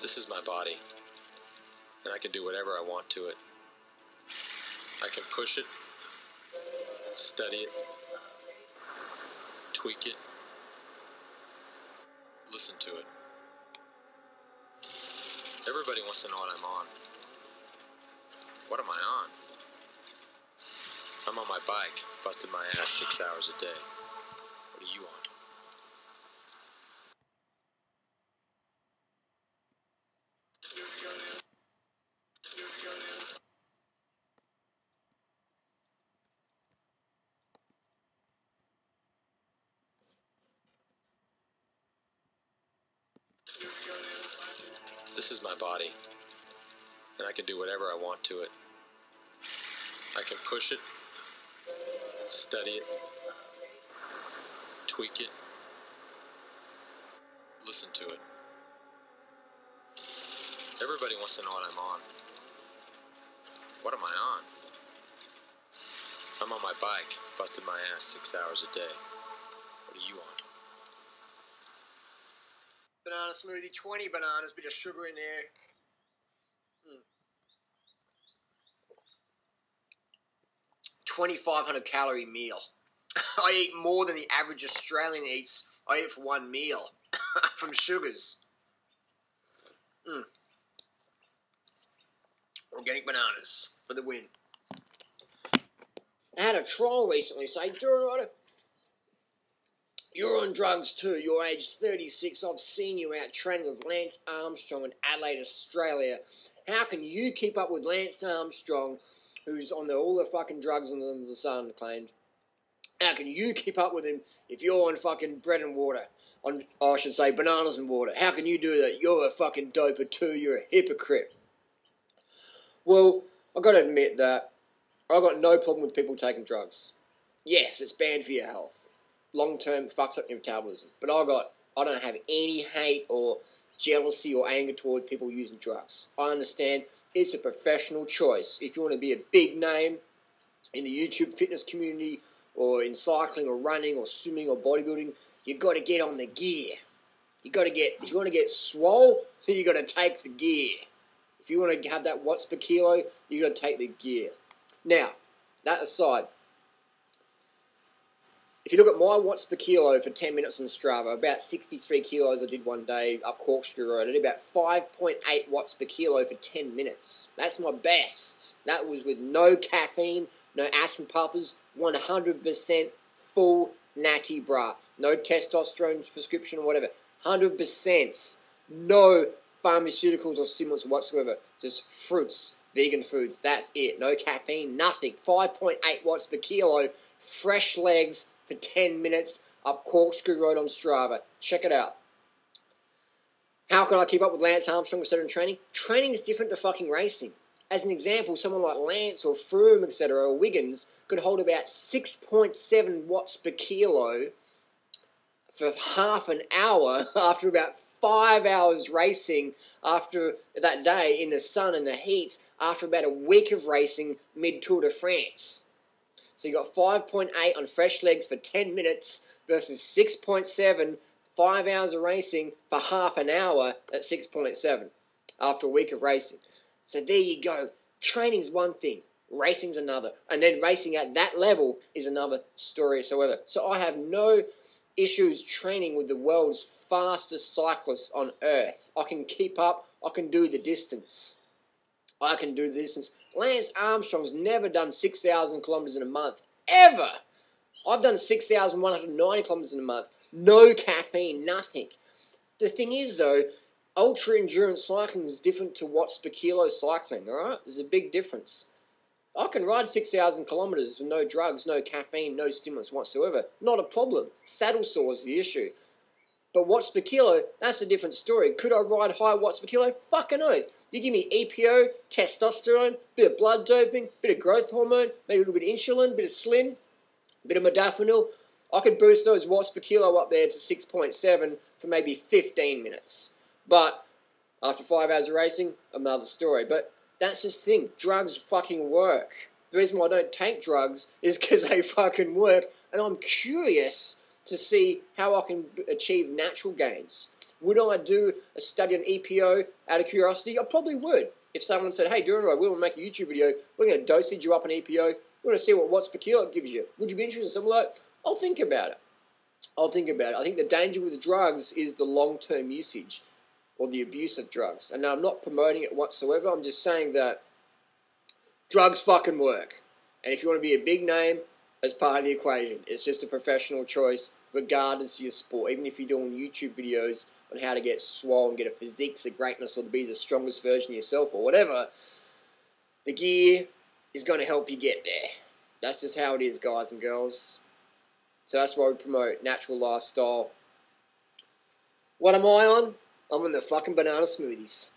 This is my body, and I can do whatever I want to it. I can push it, study it, tweak it, listen to it. Everybody wants to know what I'm on. What am I on? I'm on my bike, busting my ass 6 hours a day. What are you on? This is my body, and I can do whatever I want to it. I can push it, study it, tweak it, listen to it. Everybody wants to know what I'm on. What am I on? I'm on my bike, busting my ass 6 hours a day. What are you on? Banana smoothie, 20 bananas, bit of sugar in there. 2,500 calorie meal. I eat more than the average Australian eats. I eat for one meal from sugars. Organic bananas for the win. I had a trial recently say, Durianrider, you're on drugs too. You're age 36. I've seen you out training with Lance Armstrong in Adelaide, Australia. How can you keep up with Lance Armstrong, who's on all the fucking drugs under the sun, claimed? How can you keep up with him if you're on fucking bread and water? I should say bananas and water. How can you do that? You're a fucking doper too. You're a hypocrite. Well, I've got to admit that I've got no problem with people taking drugs. Yes, it's bad for your health. Long-term fucks up your metabolism. But I don't have any hate or jealousy or anger toward people using drugs. I understand it's a professional choice. If you want to be a big name in the YouTube fitness community or in cycling or running or swimming or bodybuilding, you've got to get on the gear. If you want to get swole, you've got to take the gear. If you want to have that watts per kilo, you've got to take the gear. Now, that aside, if you look at my watts per kilo for 10 minutes on Strava, about 63 kilos I did one day up Corkscrew Road. I did about 5.8 watts per kilo for 10 minutes. That's my best. That was with no caffeine, no aspirin puffers, 100% full natty bra. No testosterone prescription or whatever. 100%. No pharmaceuticals or stimulants whatsoever. Just fruits, vegan foods. That's it. No caffeine, nothing. 5.8 watts per kilo. Fresh legs for 10 minutes up Corkscrew Road on Strava. Check it out. How can I keep up with Lance Armstrong instead of training? Training is different to fucking racing. As an example, someone like Lance or Froome, etc., or Wiggins could hold about 6.7 watts per kilo for half an hour after about 5 hours racing after that day in the sun and the heat after about a week of racing mid-Tour de France. So you got 5.8 on fresh legs for 10 minutes versus 6.7, 5 hours of racing for half an hour at 6.7 after a week of racing. So there you go. Training's one thing, racing's another. And then racing at that level is another story whatsoever. So I have no issues training with the world's fastest cyclists on earth. I can keep up, I can do the distance. Lance Armstrong's never done 6,000 kilometres in a month, ever. I've done 6,190 kilometres in a month. No caffeine, nothing. The thing is, though, ultra-endurance cycling is different to watts per kilo cycling, alright? There's a big difference. I can ride 6,000 kilometres with no drugs, no caffeine, no stimulants whatsoever. Not a problem. Saddle sore is the issue. But watts per kilo, that's a different story. Could I ride high watts per kilo? Fucking oath. You give me EPO, testosterone, bit of blood doping, bit of growth hormone, maybe a little bit of insulin, bit of slim, bit of modafinil. I could boost those watts per kilo up there to 6.7 for maybe 15 minutes. But after 5 hours of racing, another story. But that's the thing. Drugs fucking work. The reason why I don't take drugs is because they fucking work. And I'm curious to see how I can achieve natural gains. Would I do a study on EPO out of curiosity? I probably would. If someone said, hey, Durianrider, we want to make a YouTube video, we're going to dosage you up on EPO, we're going to see what watts per kilo it gives you. Would you be interested in something like that? I'll think about it. I'll think about it. I think the danger with the drugs is the long-term usage or the abuse of drugs. And I'm not promoting it whatsoever. I'm just saying that drugs fucking work. And if you want to be a big name, as part of the equation, it's just a professional choice, regardless of your sport. Even if you're doing YouTube videos on how to get swole and get a physique to greatness or to be the strongest version of yourself or whatever, the gear is going to help you get there. That's just how it is, guys and girls. So that's why we promote natural lifestyle. What am I on? I'm on the fucking banana smoothies.